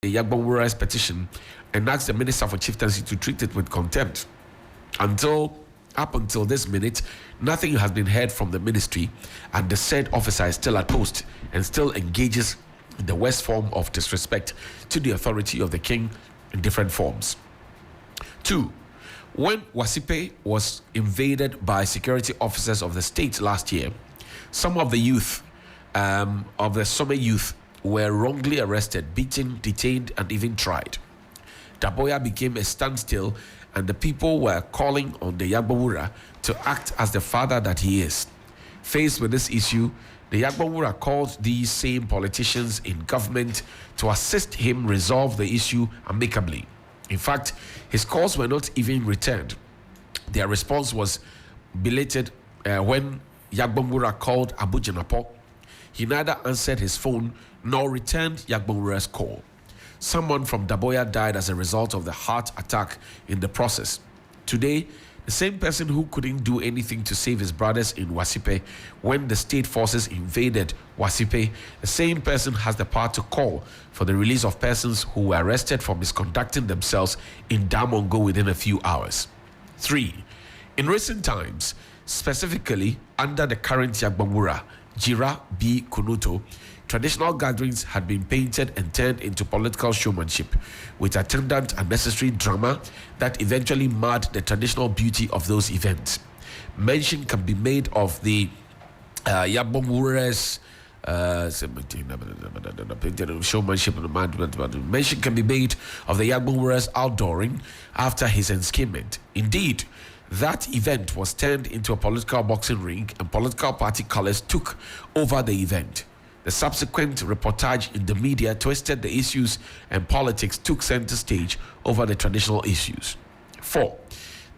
the Yagbonwura's petition and asked the Minister for Chieftaincy to treat it with contempt. Up until this minute, nothing has been heard from the ministry, and the said officer is still at post and still engages in the worst form of disrespect to the authority of the king in different forms. 2. When Wasipe was invaded by security officers of the state last year, some of the youth, of the Some youth, were wrongly arrested, beaten, detained, and even tried. Daboya became a standstill, and the people were calling on the Yagbonwura to act as the father that he is. Faced with this issue, the Yagbonwura called these same politicians in government to assist him resolve the issue amicably. In fact, his calls were not even returned. Their response was belated when Yagbonwura called Abu Jinapor. He neither answered his phone nor returned Yagbonwura's call. Someone from Daboya died as a result of the heart attack in the process. Today, the same person who couldn't do anything to save his brothers in Wasipe when the state forces invaded Wasipe, the same person has the power to call for the release of persons who were arrested for misconducting themselves in Damongo within a few hours. 3. In recent times, specifically under the current Yagbonwura, Jira B. Kunuto, traditional gatherings had been painted and turned into political showmanship, with attendant unnecessary drama that eventually marred the traditional beauty of those events. Mention can be made of the Yagbonwura's showmanship. Mention can be made of the Yagbonwura's outdooring after his enskinment. Indeed, that event was turned into a political boxing ring, and political party colors took over the event. The subsequent reportage in the media twisted the issues, and politics took center stage over the traditional issues. 4.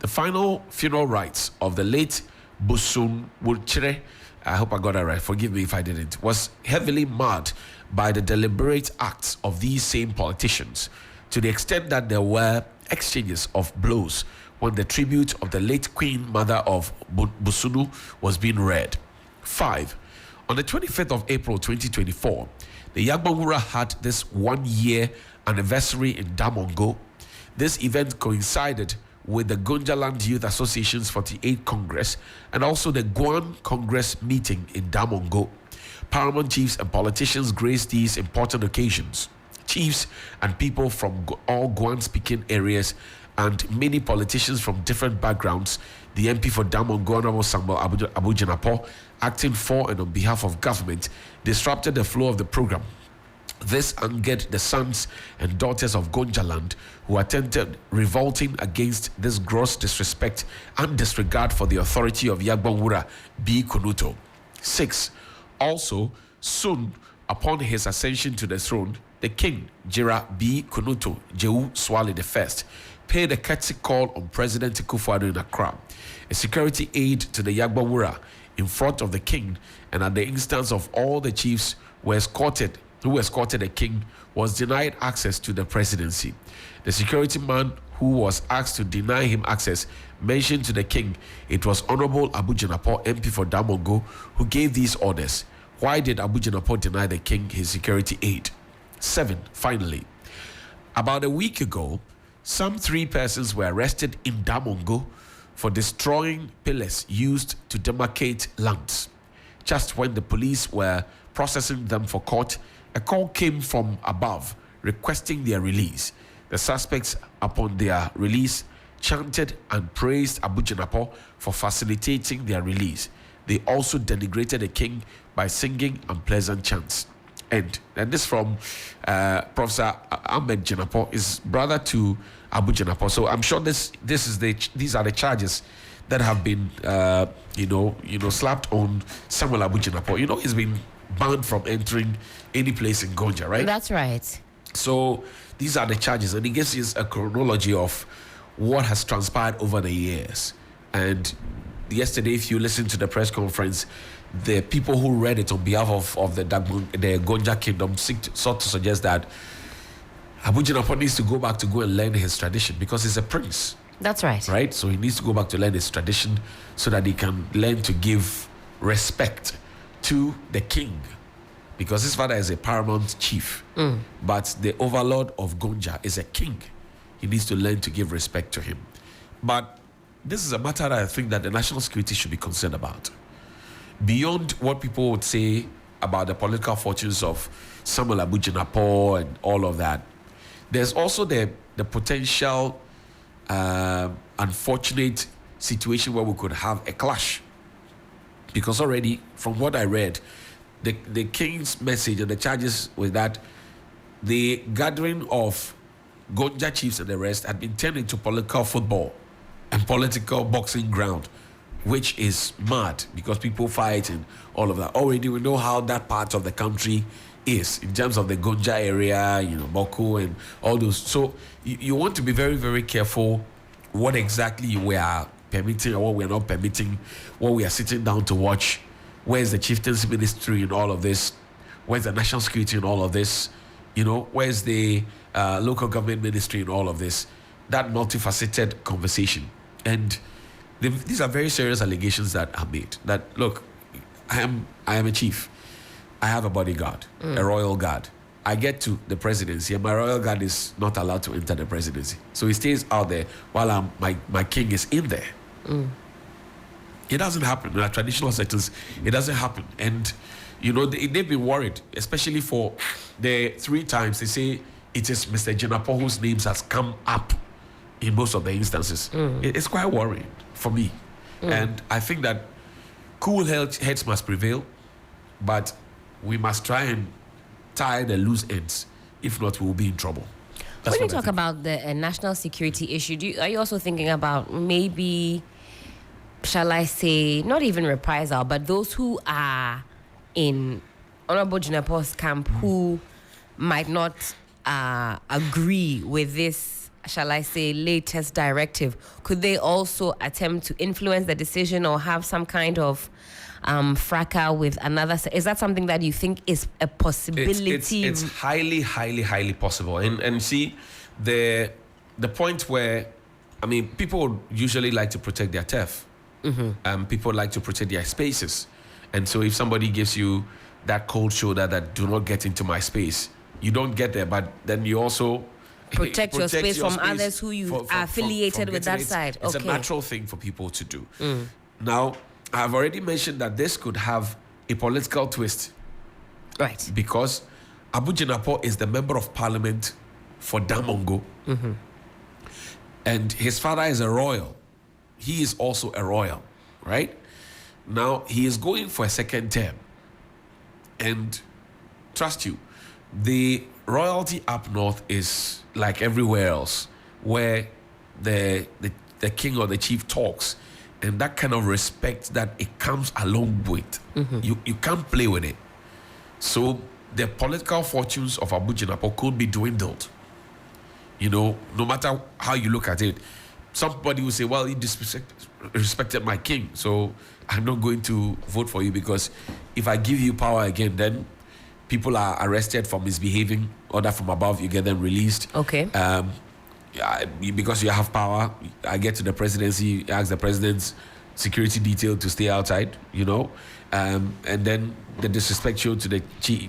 The final funeral rites of the late Busun Wulchere, I hope I got that right, forgive me if I didn't, was heavily marred by the deliberate acts of these same politicians, to the extent that there were exchanges of blows when the tribute of the late Queen Mother of Busunu was being read. 5. On the 25th of April 2024, the Yagbonwura had this 1-year anniversary in Damongo. This event coincided with the Gonja Land Youth Association's 48th Congress and also the Guan Congress meeting in Damongo. Paramount chiefs and politicians graced these important occasions. Chiefs and people from all Guan-speaking areas and many politicians from different backgrounds, the MP for Damongo, Honorable Samuel Abu Jinapor, acting for and on behalf of government, disrupted the flow of the program. This angered the sons and daughters of Gonja Land, who attempted revolting against this gross disrespect and disregard for the authority of Yagbonwura B. Kunuto. 6. Also, soon upon his ascension to the throne, the king, Jira B. Kunuto Jehu Swale I, paid a courtesy call on President Akufo-Addo in Accra. A security aide to the Yagbonwura in front of the king and at the instance of all the chiefs who escorted the king was denied access to the presidency. The security man who was asked to deny him access mentioned to the king it was Honorable Abu Jinapor, MP for Damongo, who gave these orders. Why did Abu Jinapor deny the king his security aid? 7. Finally, about a week ago, some 3 persons were arrested in Damongo for destroying pillars used to demarcate lands. Just when the police were processing them for court, a call came from above requesting their release. The suspects, upon their release, chanted and praised Abu Jinapor for facilitating their release. They also denigrated the king by singing unpleasant chants. And this from Professor Ahmed Jinapor, is brother to Abu Jinapor. So I'm sure these are the charges that have been slapped on Samuel Abu Jinapor. He's been banned from entering any place in Gonja, right? That's right. So these are the charges, and it gives us a chronology of what has transpired over the years. And yesterday, if you listen to the press conference, the people who read it on behalf of the Gonja Kingdom sought to suggest that Abu Jinapor needs to go back to go and learn his tradition because he's a prince. That's right. Right? So he needs to go back to learn his tradition so that he can learn to give respect to the king. because his father is a paramount chief, but the overlord of Gonja is a king. He needs to learn to give respect to him. But this is a matter that I think that the national security should be concerned about. Beyond what people would say about the political fortunes of Samuel Abu Jinapor and all of that, there's also the potential unfortunate situation where we could have a clash. Because already, from what I read, the king's message and the charges was that the gathering of Gonja chiefs and the rest had been turned into political football and political boxing ground, which is mad because people fight and all of that. Already we know how that part of the country is in terms of the Gonja area, Boko and all those. So you want to be very, very careful what exactly we are permitting or what we are not permitting, what we are sitting down to watch. Where's the chieftaincy ministry in all of this? Where's the national security in all of this? Where's the local government ministry in all of this? That multifaceted conversation. And these are very serious allegations that are made. That, look, I am a chief. I have a bodyguard, a royal guard. I get to the presidency and my royal guard is not allowed to enter the presidency. So he stays out there while my king is in there. It doesn't happen. In our traditional settings, it doesn't happen. And, they've been worried, especially for the 3 times they say it is Mr. Jinapor whose names has come up in most of the instances. It's quite worrying for me. And I think that cool heads must prevail, but we must try and tie the loose ends. If not, we will be in trouble. When you talk about the national security issue, are you also thinking about maybe, shall I say, not even reprisal, but those who are in Honorable Jinapor's camp who might not agree with this, shall I say, latest directive? Could they also attempt to influence the decision or have some kind of fracas with another? Is that something that you think is a possibility? It's highly, highly, highly possible. And see, the point where, people usually like to protect their turf. People like to protect their spaces. And so if somebody gives you that cold shoulder that do not get into my space, you don't get there, but then you also protect your space from others who you are affiliated with that side. It's a natural thing for people to do. Now, I've already mentioned that this could have a political twist. Right. Because Abu Jinapor is the member of parliament for Damongo. And his father is a royal. He is also a royal, right? Now, he is going for a second term. And trust you, the royalty up north is like everywhere else, where the king or the chief talks, and that kind of respect that it comes along with. You can't play with it. So the political fortunes of Abu Jinapor could be dwindled. No matter how you look at it. Somebody will say, well, he disrespected my king, so I'm not going to vote for you because if I give you power again, then people are arrested for misbehaving, order from above, you get them released. Okay. Because you have power, I get to the presidency, ask the president's security detail to stay outside, and then they disrespect you to the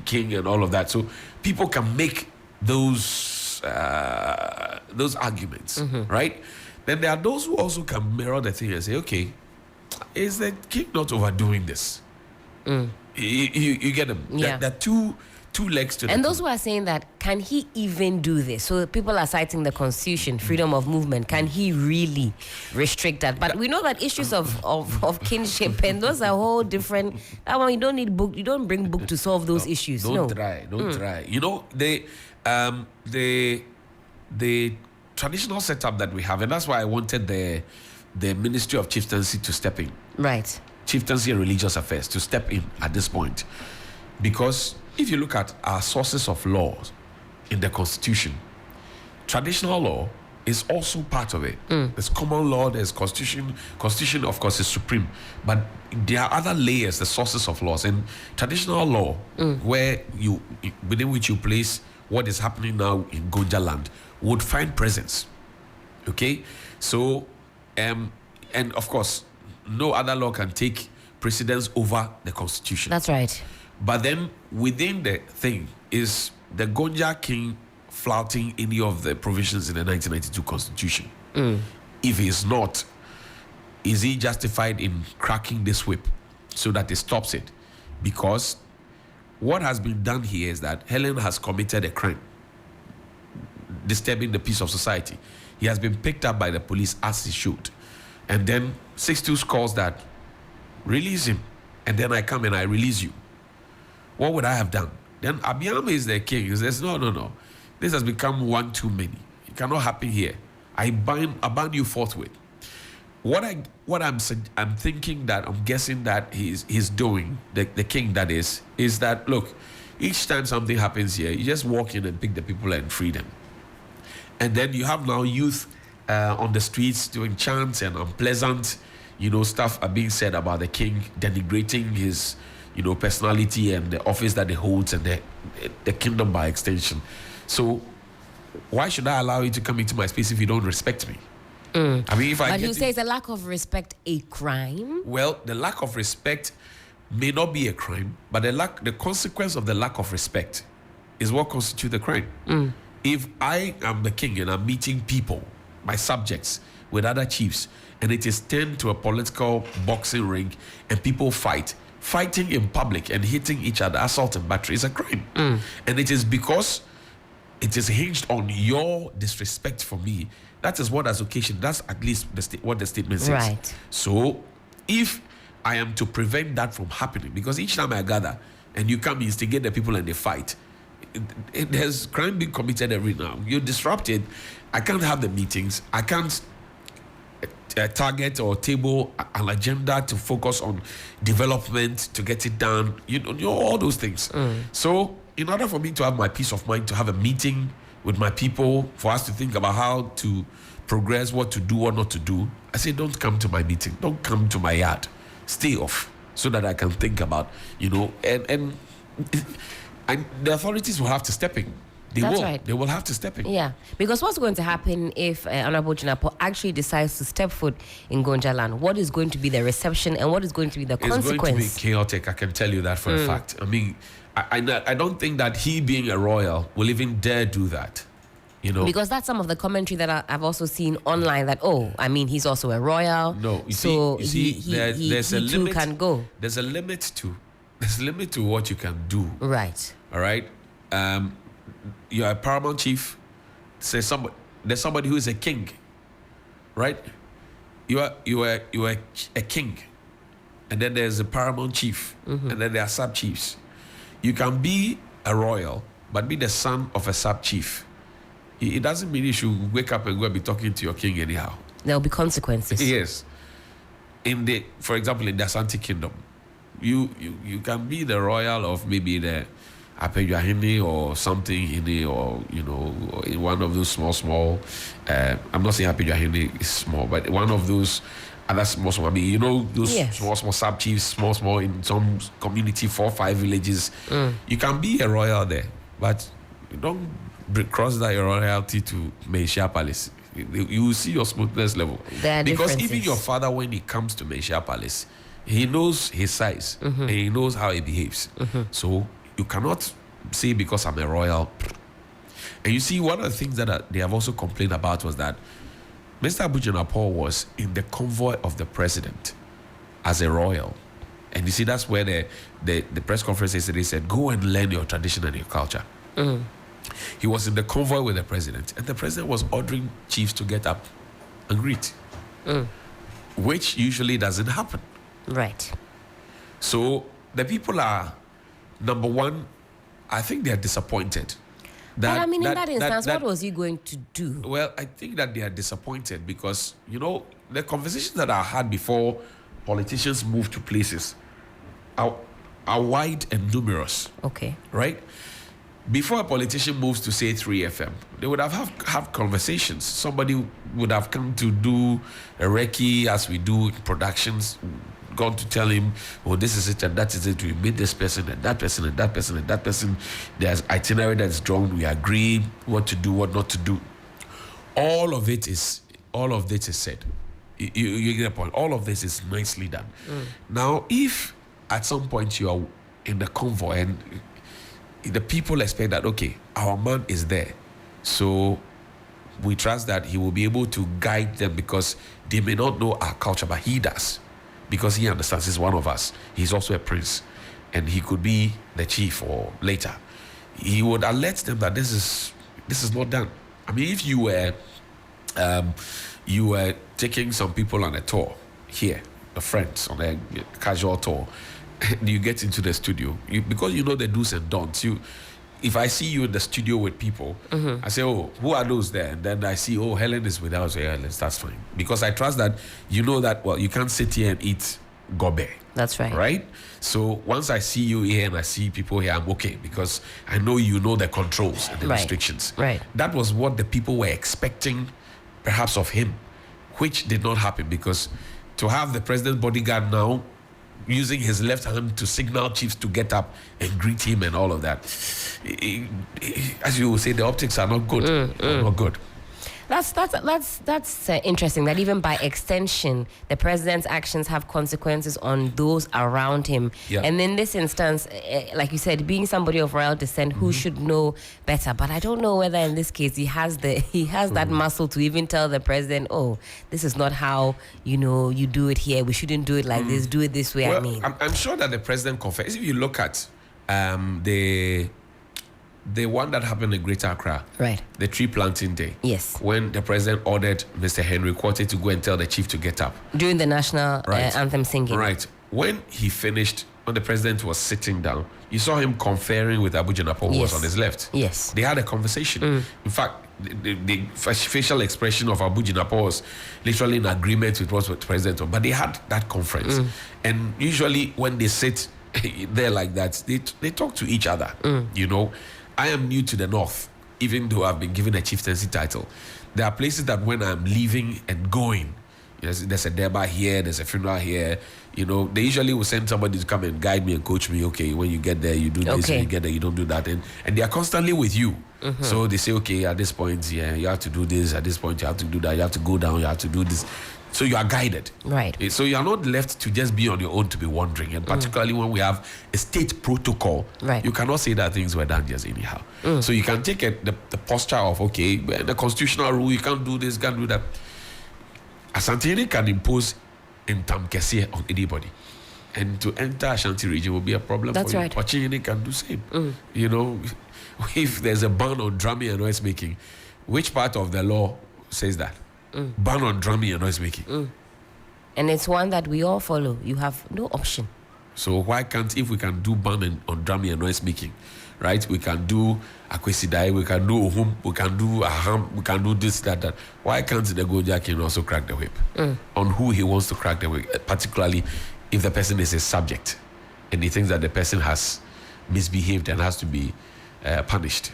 king and all of that. So people can make those arguments, right? Then there are those who also can mirror the thing and say, okay, is the king not overdoing this? You get them? Yeah. There are two legs to it. And those who are saying that, can he even do this? So people are citing the Constitution, freedom of movement. Can he really restrict that? But we know that issues of kinship, and those are whole different. You don't need book. You don't bring book to solve those issues. Don't try. The traditional setup that we have, and that's why I wanted the Ministry of Chieftaincy to step in. Right. Chieftaincy and Religious Affairs to step in at this point. Because if you look at our sources of laws in the Constitution, traditional law is also part of it. There's common law, there's Constitution. Constitution, of course, is supreme. But there are other layers, the sources of laws. And traditional law, within which you place what is happening now in Gonja land, would find presence. Okay? So, and of course, no other law can take precedence over the Constitution. That's right. But then within the thing is the Gonja king flouting any of the provisions in the 1992 constitution. If he's not, is he justified in cracking this whip so that it stops it? Because what has been done here is that Helen has committed a crime, disturbing the peace of society. He has been picked up by the police as he should. And then 6-2 scores that release him. And then I come and I release you. What would I have done? Then Abiam is the king. He says, no. This has become one too many. It cannot happen here. I ban you forthwith. What I'm thinking that I'm guessing that he's doing, the king that is that, look, each time something happens here, you just walk in and pick the people and free them. And then you have now youth on the streets doing chants and unpleasant, stuff are being said about the king, denigrating his, personality and the office that he holds and the kingdom by extension. So why should I allow you to come into my space if you don't respect me? I mean, but you say, is the lack of respect a crime? Well, the lack of respect may not be a crime, but the consequence of the lack of respect is what constitutes the crime. If I am the king and I'm meeting people, my subjects, with other chiefs, and it is turned to a political boxing ring and people fighting in public and hitting each other, assault and battery is a crime. And it is because it is hinged on your disrespect for me. That is what has occasioned. That's at least what the statement says. Right. So if I am to prevent that from happening, because each time I gather and you come instigate the people and they fight, there's crime being committed every now. You disrupt it. I can't have the meetings. I can't target or table an agenda to focus on development to get it done. All those things. So in order for me to have my peace of mind, to have a meeting with my people, for us to think about how to progress, what to do or not to do, I say, don't come to my meeting. Don't come to my yard. Stay off so that I can think about, and the authorities will have to step in. That's right. They will have to step in. Yeah, because what's going to happen if Honorable Jinapor actually decides to step foot in Gonja land? What is going to be the reception and what is going to be the consequence? It's going to be chaotic, I can tell you that for a fact. I mean, I don't think that he, being a royal, will even dare do that. Because that's some of the commentary that I've also seen online that, he's also a royal. No, you see, there's a limit. Can go. There's a limit to what you can do. Right. All right. You're a paramount chief. There's somebody who is a king, right? You are a king, and then there's a paramount chief, and then there are sub chiefs. You can be a royal, but be the son of a sub chief. It doesn't mean you should wake up and go and be talking to your king anyhow. There will be consequences. Yes. For example, in the Asante Kingdom, you can be the royal of maybe the Apejahini or something, or in one of those small. I'm not saying Apejahini is small, but one of those other small. I mean, those small sub chiefs, small in some community, 4 or 5 villages. You can be a royal there, but you don't cross that your royalty to Meisha Palace. You will see your smoothness level. Because even your father, when he comes to Meisha Palace, he knows his size and he knows how he behaves. So you cannot say because I'm a royal. And you see, one of the things that they have also complained about was that Mr. Jinapor was in the convoy of the president as a royal. And you see, that's where the press conference yesterday said, go and learn your tradition and your culture. He was in the convoy with the president, and the president was ordering chiefs to get up and greet, which usually doesn't happen. Right. So the people are, number one, I think they are disappointed. But in that instance, what was he going to do? Well, I think that they are disappointed because, the conversations that I had before politicians move to places are wide and numerous. Okay. Right? Before a politician moves to, say, 3FM, they would have conversations. Somebody would have come to do a recce as we do in productions, gone to tell him, oh, this is it and that is it. We meet this person and that person and that person and that person. There's itinerary that's drawn. We agree what to do, what not to do. All of it is said. You get the point. All of this is nicely done. Now, if at some point you are in the convoy, and the people expect that, okay, our man is there. So we trust that he will be able to guide them, because they may not know our culture, but he does. Because he understands he's one of us. He's also a prince. And he could be the chief or later. He would alert them that this is not done. I mean, if you were taking some people on a tour here, the friends on a casual tour, and you get into the studio, because you know the do's and don'ts. If I see you in the studio with people, I say, oh, who are those there? And then I see, oh, Helen is with us. Yeah, that's fine. Because I trust that you know that, well, you can't sit here and eat gobe. That's right. Right? So once I see you here and I see people here, I'm okay, because I know you know the controls and the restrictions. Right. That was what the people were expecting, perhaps, of him, which did not happen, because to have the president's bodyguard now using his left hand to signal chiefs to get up and greet him and all of that, as you will say, the optics are not good. Not good. That's interesting, that even by extension, the president's actions have consequences on those around him. Yeah. And in this instance, like you said, being somebody of royal descent who should know better, but I don't know whether in this case he has that muscle to even tell the president, oh, this is not how you do it here. We shouldn't do it like this. Do it this way. Well, I mean, I'm sure that the president confessed. If you look at the one that happened in Greater Accra, right? The tree planting day. Yes. When the president ordered Mr. Henry Quartey to go and tell the chief to get up during the national anthem singing. Right. When he finished, when the president was sitting down, you saw him conferring with Abu Jinapor, who was on his left. Yes. They had a conversation. In fact, the facial expression of Abu Jinapor was literally in agreement with what the president was. But they had that conference. And usually when they sit there like that, they talk to each other. I am new to the north, even though I've been given a chieftaincy title. There are places that when I'm leaving and going, there's a deba here, there's a funeral here, they usually will send somebody to come and guide me and coach me. Okay, when you get there, you do this, when you get there, you don't do that. And they are constantly with you. So they say, okay, at this point, you have to do this, at this point, you have to do that, you have to go down, you have to do this. So you are guided. Right. So you are not left to just be on your own to be wandering. And particularly when we have a state protocol, you cannot say that things were done just anyhow. So you can take the posture of, okay, the constitutional rule, you can't do this, can't do that. Asante can impose intam kese on anybody. And to enter Ashanti region will be a problem for you. Right. Ochini can do same. If there's a ban on drumming and noise making, which part of the law says that? Ban on drumming and noise making. And it's one that we all follow. You have no option. So why can't, if we can do ban on drumming and noise making, right? We can do Akufo-Addo, we can do Ohum, we can do Aham, we can do this, that. Why can't the Gonja can also crack the whip on who he wants to crack the whip, particularly if the person is a subject and he thinks that the person has misbehaved and has to be punished?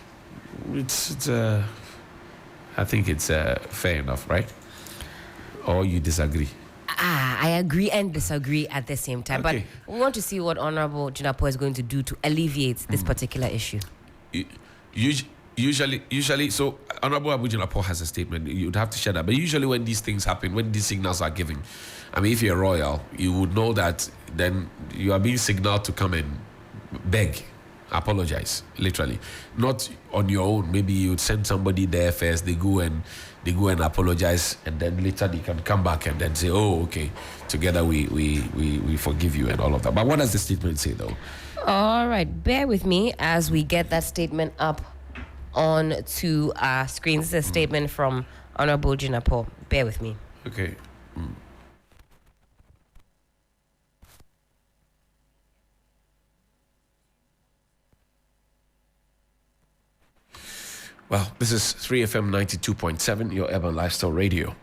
I think it's fair enough, right? Or you disagree? I agree and disagree at the same time. Okay. But we want to see what Honorable Jinapor is going to do to alleviate this particular issue. Usually, so Honorable Abu Jinapor has a statement. You'd have to share that. But usually when these things happen, when these signals are given, I mean, if you're royal, you would know that then you are being signaled to come and beg, apologize, literally. Not on your own. Maybe you'd send somebody there first, they go and apologize, and then later they can come back and then say, oh, okay, together we forgive you and all of that. But what does the statement say, though? All right, bear with me as we get that statement up on to our screens. This is a statement from Honorable Jinapor. Bear with me. Okay. Well, this is 3FM 92.7, your urban lifestyle radio.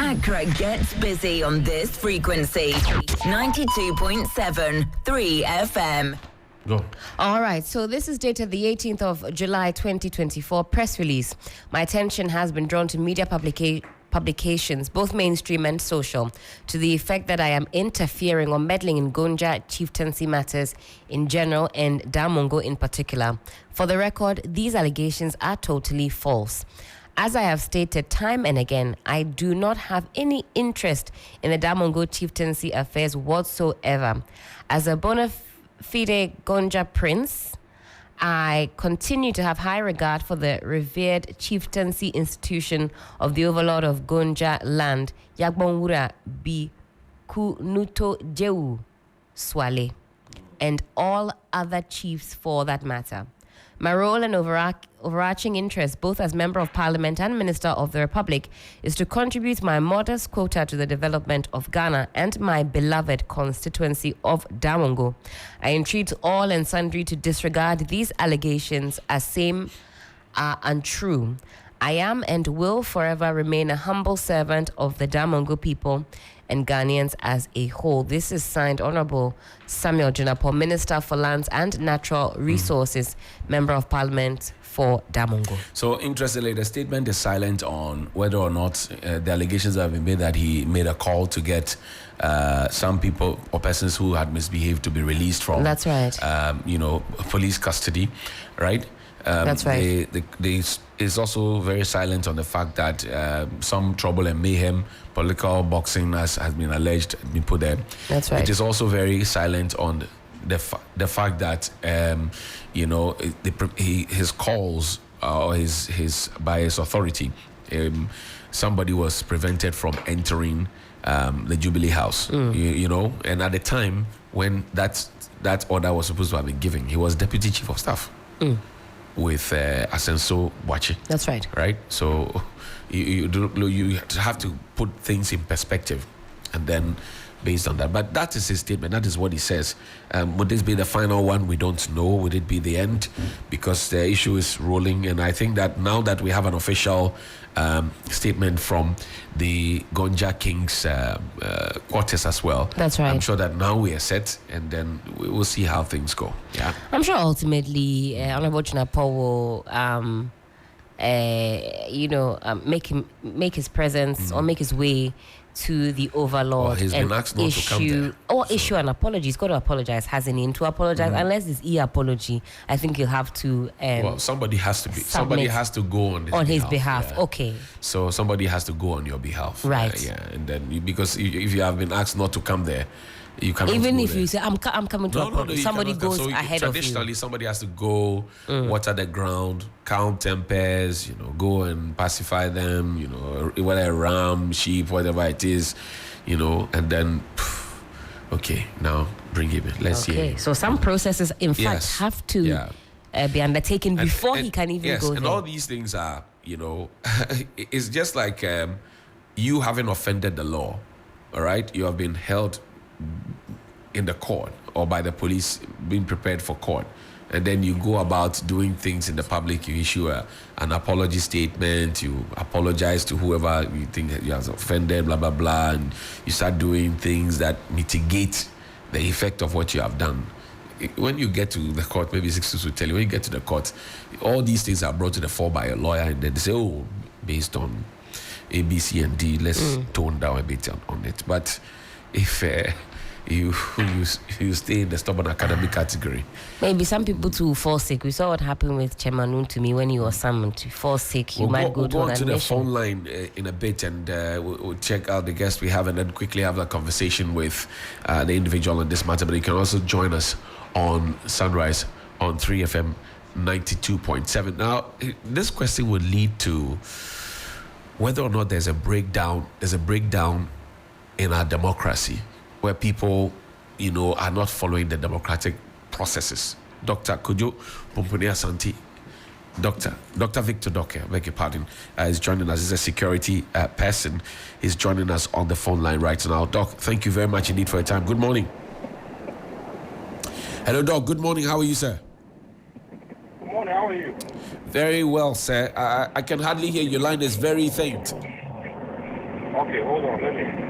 Accra gets busy on this frequency. 92.7, 3FM. Go. All right, so this is dated the 18th of July 2024, press release. My attention has been drawn to media publications, both mainstream and social, to the effect that I am interfering or meddling in Gonja chieftaincy matters in general and Damongo in particular. For the record, these allegations are totally false. As I have stated time and again, I do not have any interest in the Damongo chieftaincy affairs whatsoever. As a bona fide Gonja prince, I continue to have high regard for the revered chieftaincy institution of the overlord of Gonja land, Yagbonwura Bi Kunuto Jewu Swale, and all other chiefs for that matter. My role and overarching interest, both as Member of Parliament and Minister of the Republic, is to contribute my modest quota to the development of Ghana and my beloved constituency of Damongo. I entreat all and sundry to disregard these allegations as same are untrue. I am and will forever remain a humble servant of the Damongo people and Ghanaians as a whole. This is signed Honorable Samuel Jinapor, Minister for Lands and Natural Resources, Member of Parliament for Damongo. So, interestingly, the statement is silent on whether or not the allegations have been made that he made a call to get some people or persons who had misbehaved to be released from. That's right. Police custody, right? That's right. It's also very silent on the fact that some trouble and mayhem, political boxing, as has been alleged, been put there. That's right. It is also very silent on the fact that his calls or his by his authority, somebody was prevented from entering the Jubilee House. And at the time when that order was supposed to have been given, he was Deputy Chief of Staff. With Asenso Boachi. That's right. Right? So you have to put things in perspective and then based on that. But that is his statement. That is what he says. Would this be the final one? We don't know. Would it be the end? Because the issue is rolling. And I think that now that we have an official statement from the Gonja King's quarters as well. That's right. I'm sure that now we are set and then we will see how things go. Yeah. I'm sure ultimately Honorable Jinapor will make his presence or make his way to the overlord he's been asked not to come there. Issue an apology. He's got to apologize, hasn't he? And to apologize, unless it's apology, I think he'll have to. Somebody has to be. Somebody has to go on his behalf. Yeah. Okay. So somebody has to go on your behalf. Right. And then because if you have been asked not to come there, you cannot. Even if there. you say I'm coming to apologize, somebody goes ahead of you. Traditionally, somebody has to go, water the ground, count tempers, go and pacify them, whether a ram, sheep, whatever it is, and then, okay, now bring him in. Let's see. Okay, so some processes, in fact, have to be undertaken before he can even go and there. all these things are, it's just like you having offended the law, all right? You have been held in the court or by the police being prepared for court, and then you go about doing things in the public. You issue an apology statement, you apologize to whoever you think you have offended, blah blah blah, and you start doing things that mitigate the effect of what you have done. When you get to the court, maybe 6 will tell you, when you get to the court, all these things are brought to the fore by a lawyer, and then they say, based on A, B, C, and D, let's tone down a bit on it. But if you stay in the stubborn academic category. Maybe some people too fall sick. We saw what happened with Chairman to me when he was summoned to fall sick. You might go to an admission. The phone line in a bit, and we'll check out the guest we have, and then quickly have that conversation with the individual on this matter. But you can also join us on Sunrise on 3FM 92.7. Now, this question would lead to whether or not there's a breakdown in our democracy, where people, are not following the democratic processes. Dr. Kojo Pomponi Asante, Dr. Victor Doke, I beg your pardon, is joining us. He's a security person. He's joining us on the phone line right now. Doc, thank you very much indeed for your time. Good morning. Hello, Doc. Good morning. How are you, sir? Good morning. How are you? Very well, sir. I can hardly hear you. Your line is very faint. Okay, hold on. Let me...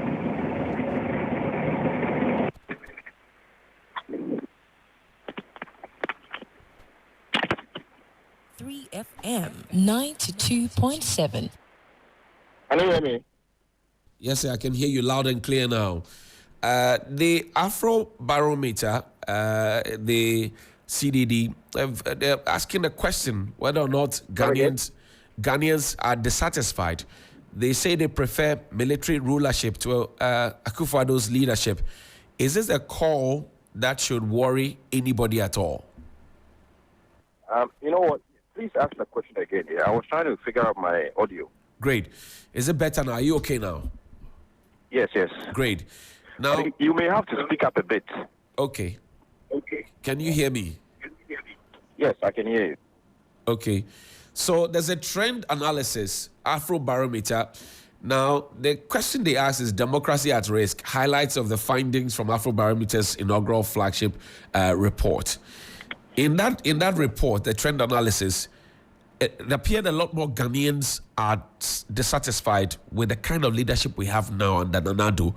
3FM 92.7. Can you hear me? Yes, sir, I can hear you loud and clear now. The Afro Barometer, the CDD, they're asking a question whether or not Ghanaians are dissatisfied. They say they prefer military rulership to Akufo-Addo's leadership. Is this a call that should worry anybody at all? You know what? Please ask the question again. Yeah, I was trying to figure out my audio. Great. Is it better now? Are you okay now? Yes, yes. Great. Now, You may have to speak up a bit. okay. Okay. Can you hear me? Yes, I can hear you. Okay. So there's a trend analysis, Afrobarometer. Now, the question they ask is democracy at risk, highlights of the findings from Afrobarometer's inaugural flagship report. In that report, the trend analysis, it appeared a lot more Ghanaians are dissatisfied with the kind of leadership we have now under Nana Addo,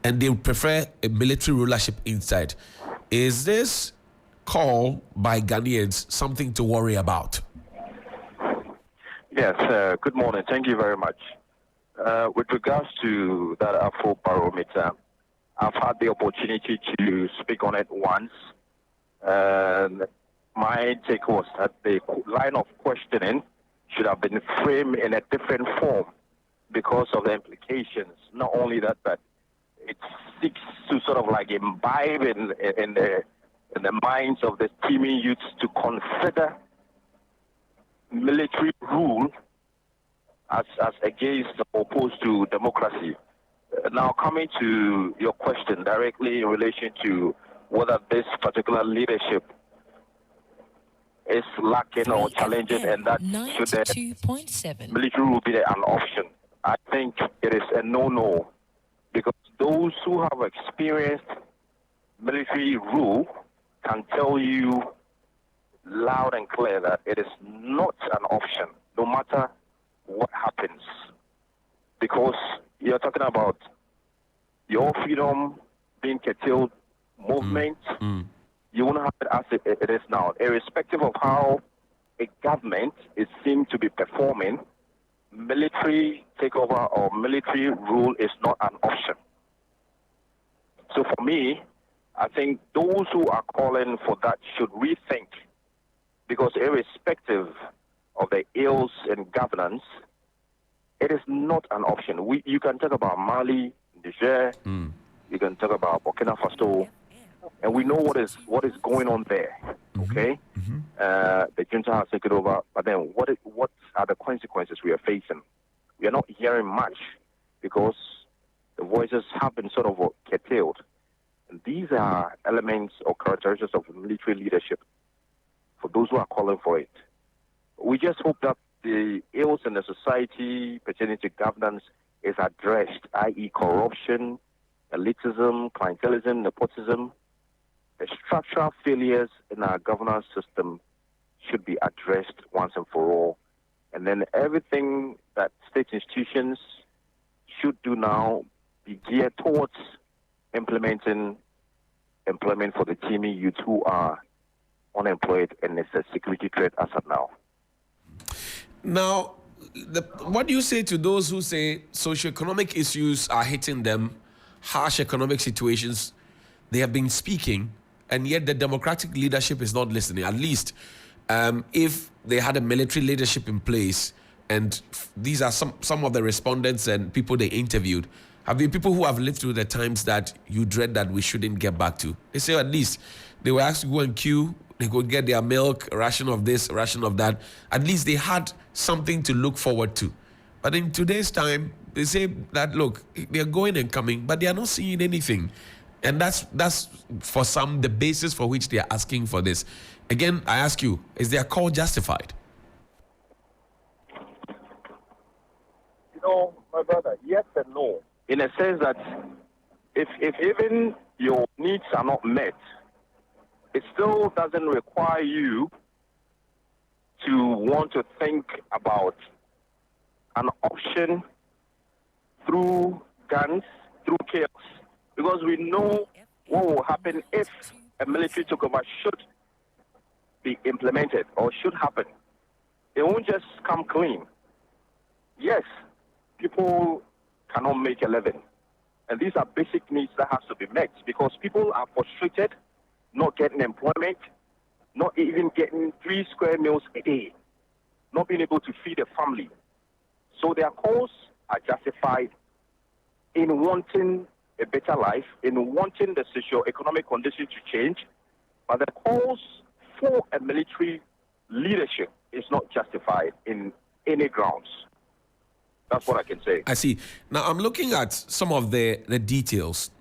and they prefer a military rulership inside. Is this call by Ghanaians something to worry about? Yes, good morning. Thank you very much. With regards to that Afro Barometer, I've had the opportunity to speak on it once. And my take was that the line of questioning should have been framed in a different form because of the implications. Not only that, but it seeks to sort of like imbibe in the minds of the teeming youths to consider military rule as against or opposed to democracy. Now, coming to your question directly in relation to whether this particular leadership is lacking or challenging, and that should the military rule be an option, I think it is a no-no, because those who have experienced military rule can tell you loud and clear that it is not an option, no matter what happens. Because you're talking about your freedom being curtailed, movement, you won't have it as it is now. Irrespective of how a government is seen to be performing, military takeover or military rule is not an option. So for me, I think those who are calling for that should rethink, because irrespective of the ills in governance, it is not an option. You can talk about Mali, Niger, you can talk about Burkina Faso, and we know what is going on there. Okay, the junta has taken over, but then what are the consequences we are facing? We are not hearing much because the voices have been sort of curtailed. And these are elements or characteristics of military leadership for those who are calling for it. We just hope that the ills in the society pertaining to governance is addressed, i.e. corruption, elitism, clientelism, nepotism. The structural failures in our governance system should be addressed once and for all. And then everything that state institutions should do now be geared towards implementing employment for the teeming youth who are unemployed, and it's a security threat as of now. Now, what do you say to those who say socioeconomic issues are hitting them, harsh economic situations, they have been speaking, and yet the democratic leadership is not listening? At least if they had a military leadership in place, and these are some of the respondents and people they interviewed, have been people who have lived through the times that you dread that we shouldn't get back to. They say at least they were asked to go and queue, they could get their milk, a ration of this, a ration of that. At least they had something to look forward to. But in today's time, they say that, look, they're going and coming, but they are not seeing anything. And that's for some the basis for which they are asking for this. Again, I ask you, is their call justified? You know, my brother, yes and no. In a sense that if even your needs are not met, it still doesn't require you to want to think about an option through guns, through chaos. Because we know what will happen if a military takeover should be implemented or should happen. It won't just come clean. Yes, people cannot make a living. And these are basic needs that has to be met because people are frustrated, not getting employment, not even getting 3 square meals a day, not being able to feed a family. So their calls are justified in wanting a better life, in wanting the socio-economic conditions to change, but the calls for a military leadership is not justified in any grounds. That's what I can say. I see. Now, I'm looking at some of the details.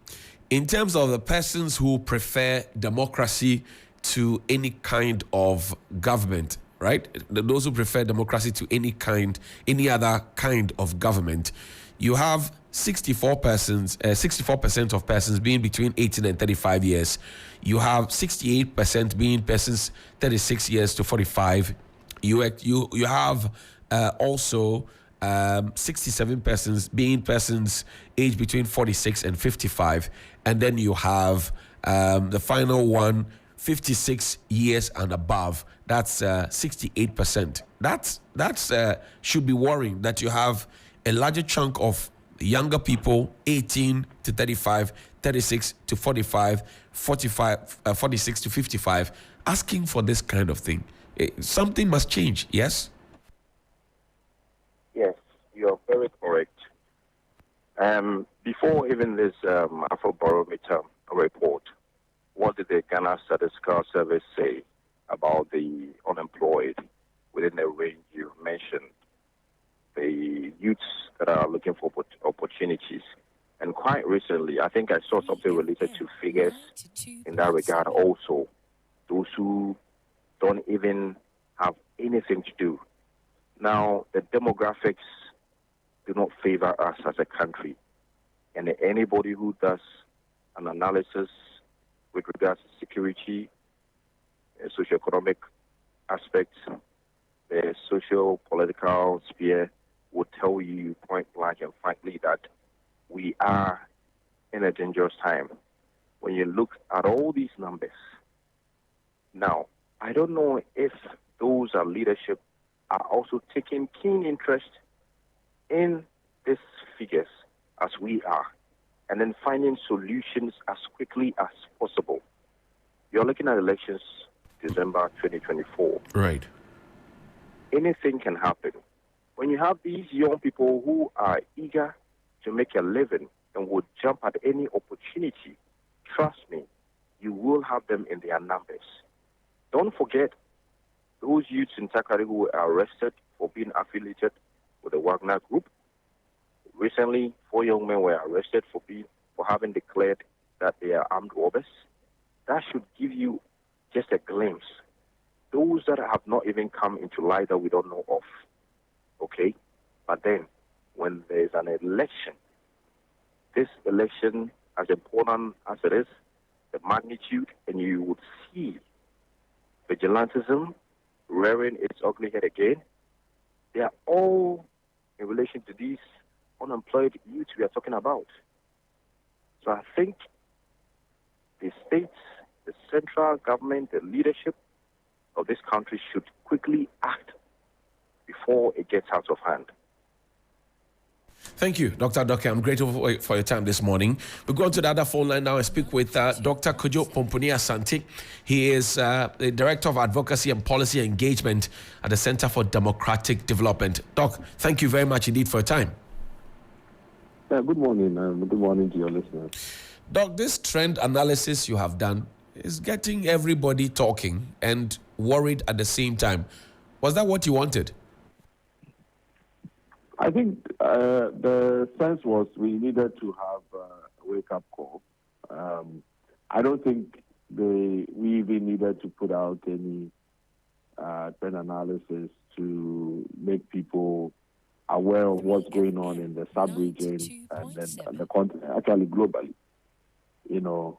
In terms of the persons who prefer democracy to any kind of government, right? Those who prefer democracy to any other kind of government, you have 64% of persons being between 18 and 35 years. You have 68% being persons 36 years to 45. You have also 67 persons being persons aged between 46 and 55. And then you have the final one, 56 years and above. That's 68%. That's should be worrying that you have a larger chunk of younger people, 18 to 35, 36 to 45, 46 to 55, asking for this kind of thing. Something must change, yes? Yes, you're very correct. Before even this Afrobarometer report, what did the Ghana Statistical Service say about the unemployed within the range you mentioned? The youths that are looking for opportunities. And quite recently, I think I saw something related to figures in that regard also. Those who don't even have anything to do. Now, the demographics do not favor us as a country. And anybody who does an analysis with regards to security, socioeconomic aspects, the socio-political sphere would tell you point blank and frankly that we are in a dangerous time. When you look at all these numbers, now, I don't know if those are leadership are also taking keen interest in these figures as we are, and then finding solutions as quickly as possible. You're looking at elections December 2024. Right. Anything can happen. When you have these young people who are eager to make a living and would jump at any opportunity, trust me, you will have them in their numbers. Don't forget those youths in Takari who were arrested for being affiliated with the Wagner Group. Recently, 4 young men were arrested for having declared that they are armed robbers. That should give you just a glimpse. Those that have not even come into light that we don't know of. Okay? But then, when there's an election, this election, as important as it is, the magnitude, and you would see vigilantism rearing its ugly head again, they are all in relation to these unemployed youth we are talking about. So I think the states, the central government, the leadership of this country should quickly act before it gets out of hand. Thank you, Dr. Doke. I'm grateful for your time this morning. We'll go on to the other phone line now and speak with Dr. Kojo Pomponi Asante. He is the Director of Advocacy and Policy Engagement at the Center for Democratic Development. Doc, thank you very much indeed for your time. Good morning. Good morning to your listeners. Doc, this trend analysis you have done is getting everybody talking and worried at the same time. Was that what you wanted? I think the sense was we needed to have a wake-up call. I don't think we even needed to put out any trend analysis to make people aware of what's going on in the sub-region and then the continent, actually globally. You know,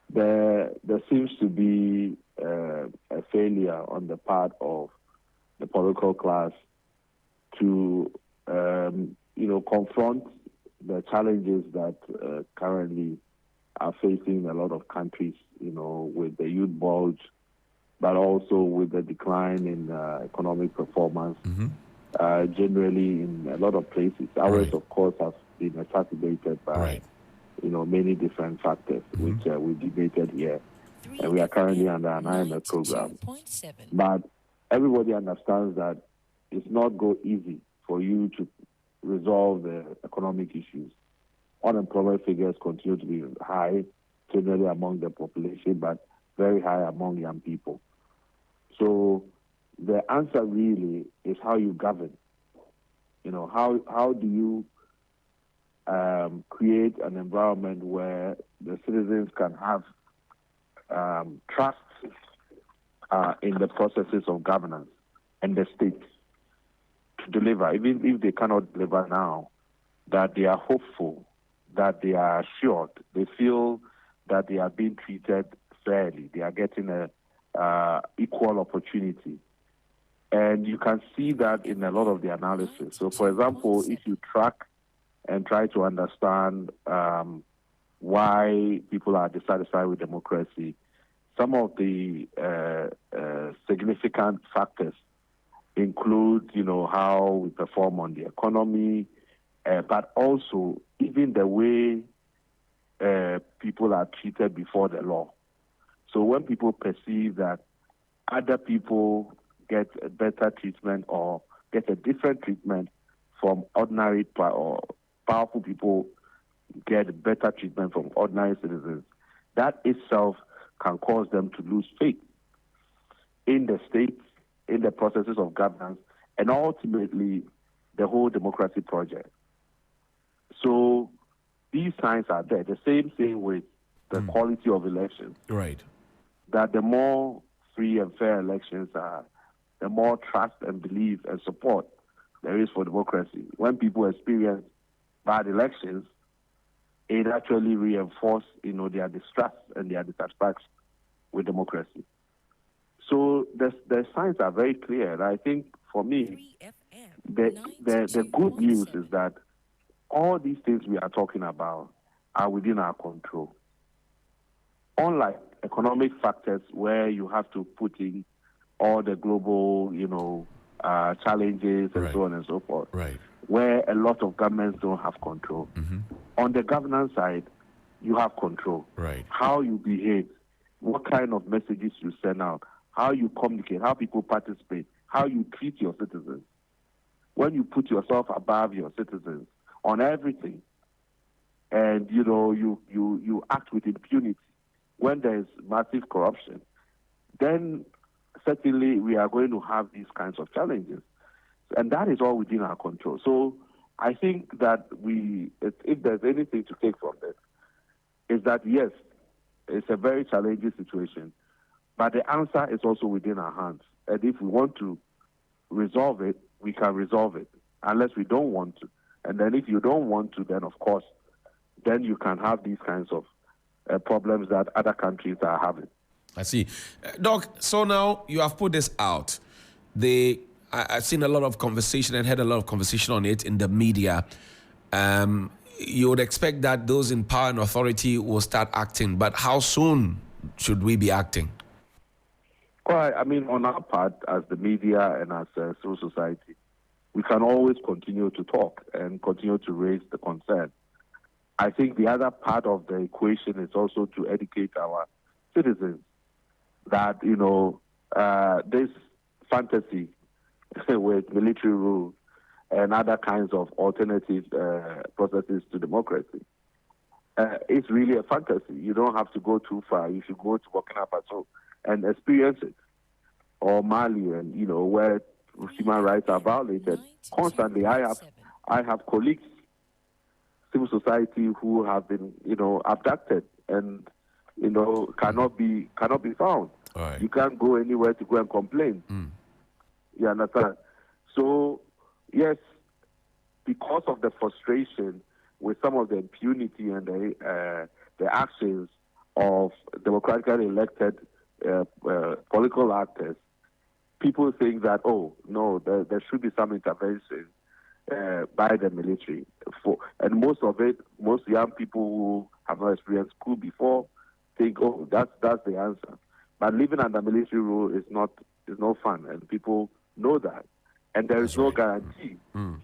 there seems to be a failure on the part of the political class to, confront the challenges that currently are facing a lot of countries, with the youth bulge, but also with the decline in economic performance. Mm-hmm. generally in a lot of places. Ours, of course, have been exacerbated by many different factors, which we debated here. And we are currently under an IMF program. But everybody understands that it's not go easy for you to resolve the economic issues. Unemployment figures continue to be high, generally among the population, but very high among young people. So the answer really is how you govern. How do you create an environment where the citizens can have trust in the processes of governance and the state to deliver, even if they cannot deliver now, that they are hopeful, that they are assured, they feel that they are being treated fairly, they are getting a equal opportunity. And you can see that in a lot of the analysis. So, for example, if you track and try to understand why people are dissatisfied with democracy, some of the significant factors include, how we perform on the economy, but also even the way people are treated before the law. So when people perceive that other people get a better treatment or get a different treatment from ordinary or powerful people get better treatment from ordinary citizens, that itself can cause them to lose faith in the state, in the processes of governance, and ultimately the whole democracy project. So these signs are there. The same thing with the quality of elections. Right. That the more free and fair elections are, the more trust and belief and support there is for democracy. When people experience bad elections, it actually reinforces, their distrust and their dissatisfaction with democracy. So the signs are very clear. And I think for me, the good news is that all these things we are talking about are within our control. Unlike economic factors where you have to put in all the global, challenges and so on and so forth, where a lot of governments don't have control. On the governance side, you have control. How you behave, what kind of messages you send out, how you communicate, how people participate, how you treat your citizens. When you put yourself above your citizens on everything, and you act with impunity when there's massive corruption, then certainly we are going to have these kinds of challenges. And that is all within our control. So I think that if there's anything to take from this, is that yes, it's a very challenging situation, but the answer is also within our hands. And if we want to resolve it, we can resolve it, unless we don't want to. And then if you don't want to, then of course, then you can have these kinds of problems that other countries are having. I see. Doc, so now you have put this out. I've seen a lot of conversation and had a lot of conversation on it in the media. You would expect that those in power and authority will start acting, but how soon should we be acting? Well, I mean, on our part, as the media and as civil society, we can always continue to talk and continue to raise the concern. I think the other part of the equation is also to educate our citizens that, this fantasy with military rule and other kinds of alternative processes to democracy, it's really a fantasy. You don't have to go too far. You should go to Burkina Faso and experience it, or Mali, and where human rights are violated constantly. I have colleagues, civil society, who have been abducted and cannot be found. Right. You can't go anywhere to go and complain. You understand? So yes, because of the frustration with some of the impunity and the actions of democratically elected political actors, people think that, oh, no, there should be some intervention by the military. And most young people who have not experienced school before think, oh, that's the answer. But living under military rule is no fun, and people know that. And there is no guarantee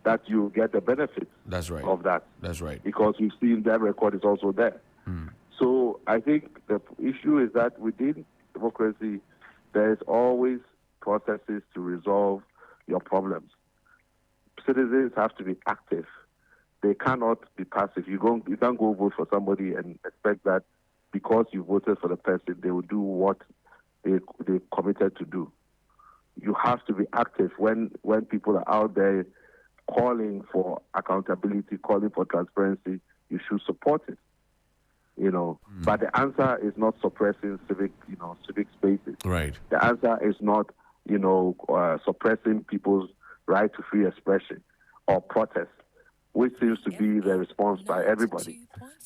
that you get the benefits of that. That's right. Because we've seen that record is also there. So I think the issue is that within democracy, there is always processes to resolve your problems. Citizens have to be active. They cannot be passive. You can't go vote for somebody and expect that because you voted for the person, they will do what they committed to do. You have to be active when people are out there calling for accountability, calling for transparency. You should support it. But the answer is not suppressing civic spaces. Right. The answer is not, suppressing people's right to free expression or protest, which seems to be the response by everybody,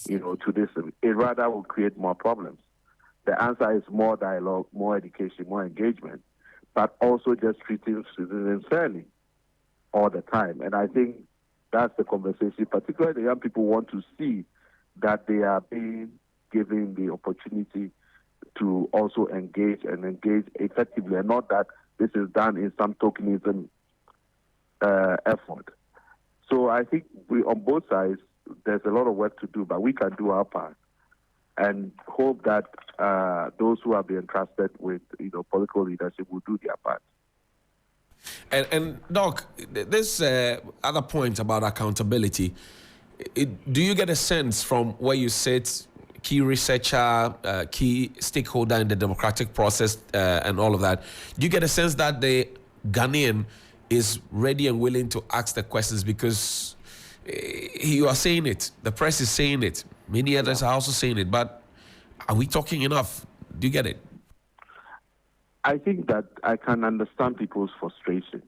to this. It rather will create more problems. The answer is more dialogue, more education, more engagement, but also just treating citizens fairly all the time. And I think that's the conversation, particularly the young people want to see that they are being given the opportunity to also engage effectively, and not that this is done in some tokenism effort. So I think on both sides, there's a lot of work to do, but we can do our part and hope that those who have been entrusted with political leadership will do their part. And Doc, this other point about accountability, do you get a sense from where you sit, key researcher, key stakeholder in the democratic process and all of that, do you get a sense that the Ghanaian is ready and willing to ask the questions? Because you are saying it, the press is saying it, many others are also saying it, but are we talking enough? Do you get it? I think that I can understand people's frustration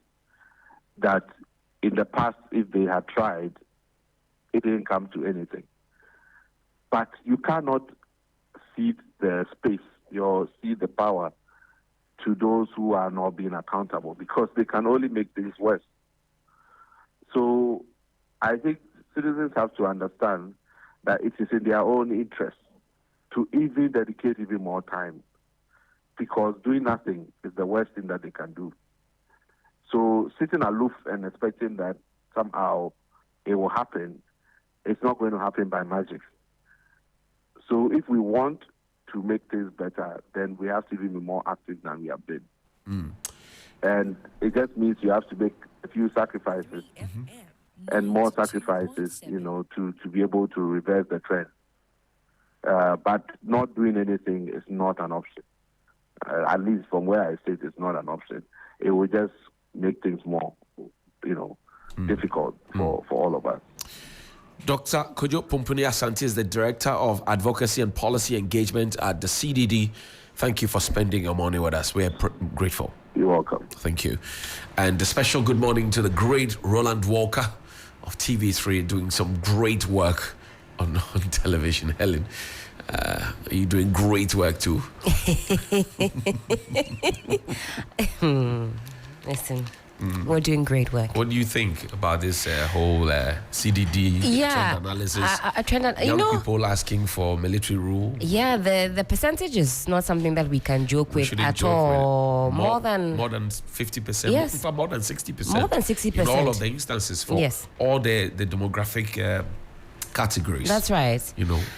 that in the past, if they had tried, it didn't come to anything. But you cannot cede the space or cede the power to those who are not being accountable, because they can only make things worse. So I think citizens have to understand that it is in their own interest to even dedicate even more time, because doing nothing is the worst thing that they can do. So sitting aloof and expecting that somehow it will happen, it's not going to happen by magic. So if we want to make things better, then we have to be more active than we have been. And it just means you have to make a few sacrifices and more sacrifices, to be able to reverse the trend. But not doing anything is not an option. At least from where I sit, it's not an option. It will just make things more, difficult for all of us. Dr. Kojo Pumpuni Asante is the Director of Advocacy and Policy Engagement at the CDD. Thank you for spending your morning with us. We are grateful. You're welcome. Thank you. And a special good morning to the great Roland Walker of TV3, doing some great work on television. Helen, you're doing great work too. Listen, we're doing great work. What do you think about this whole CDD trend analysis? Young people asking for military rule. Yeah, the percentage is not something that we can joke with at all. More than 50%. Yes. More than 60%. More than 60%. In all of the instances for all the demographic categories. That's right.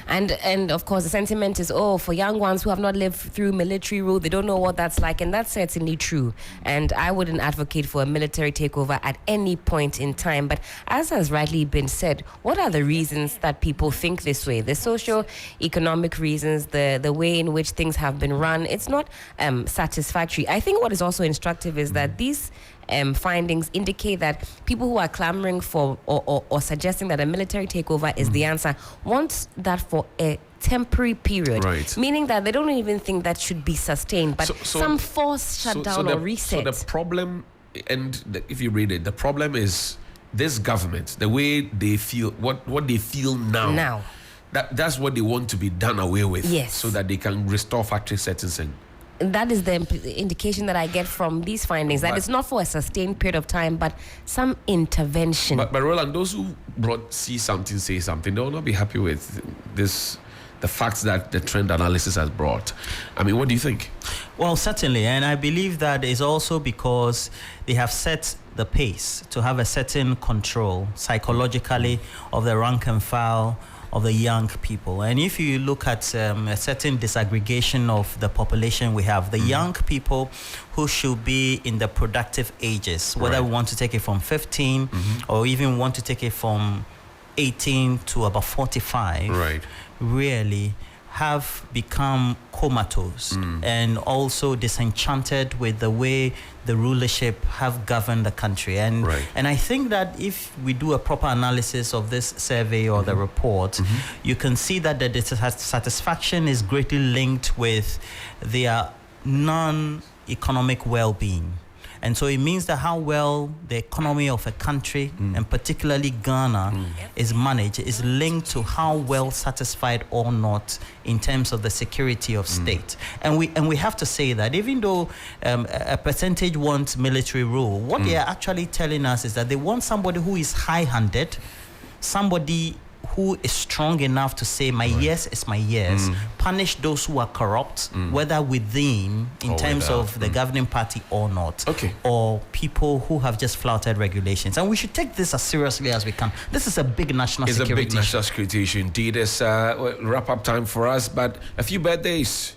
And of course the sentiment is, for young ones who have not lived through military rule, they don't know what that's like, and that's certainly true. And I wouldn't advocate for a military takeover at any point in time. But as has rightly been said, what are the reasons that people think this way? The socio-economic reasons, the way in which things have been run, it's not satisfactory. I think what is also instructive is that these findings indicate that people who are clamoring for or suggesting that a military takeover is the answer want that for a temporary period, meaning that they don't even think that should be sustained, but some forced shutdown or reset. So the problem, if you read it, the problem is this government, the way they feel, what they feel now. That's what they want to be done away with, so that they can restore factory settings. That is the indication that I get from these findings, that it's not for a sustained period of time, but some intervention. But Roland, those who brought see something, say something, they will not be happy with this the facts that the trend analysis has brought. I mean, what do you think? Well, certainly, and I believe that is also because they have set the pace to have a certain control psychologically of the rank and file of the young people. And if you look at a certain disaggregation of the population we have, the young people who should be in the productive ages, whether we want to take it from 15 or even want to take it from 18 to about 45, really have become comatose and also disenchanted with the way the rulership have governed the country. And I think that if we do a proper analysis of this survey or the report, you can see that the dissatisfaction is greatly linked with their non-economic well-being. And so it means that how well the economy of a country, and particularly Ghana, is managed is linked to how well satisfied or not in terms of the security of state. And we have to say that even though a percentage wants military rule, what they are actually telling us is that they want somebody who is high-handed, somebody who is strong enough to say my yes is my yes, punish those who are corrupt, whether within in terms of the governing party or not, or people who have just flouted regulations. And we should take this as seriously as we can. This is a big national security issue. It's a big national security issue indeed. It's wrap up time for us, but a few birthdays.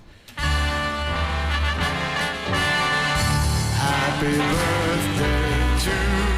Happy birthday to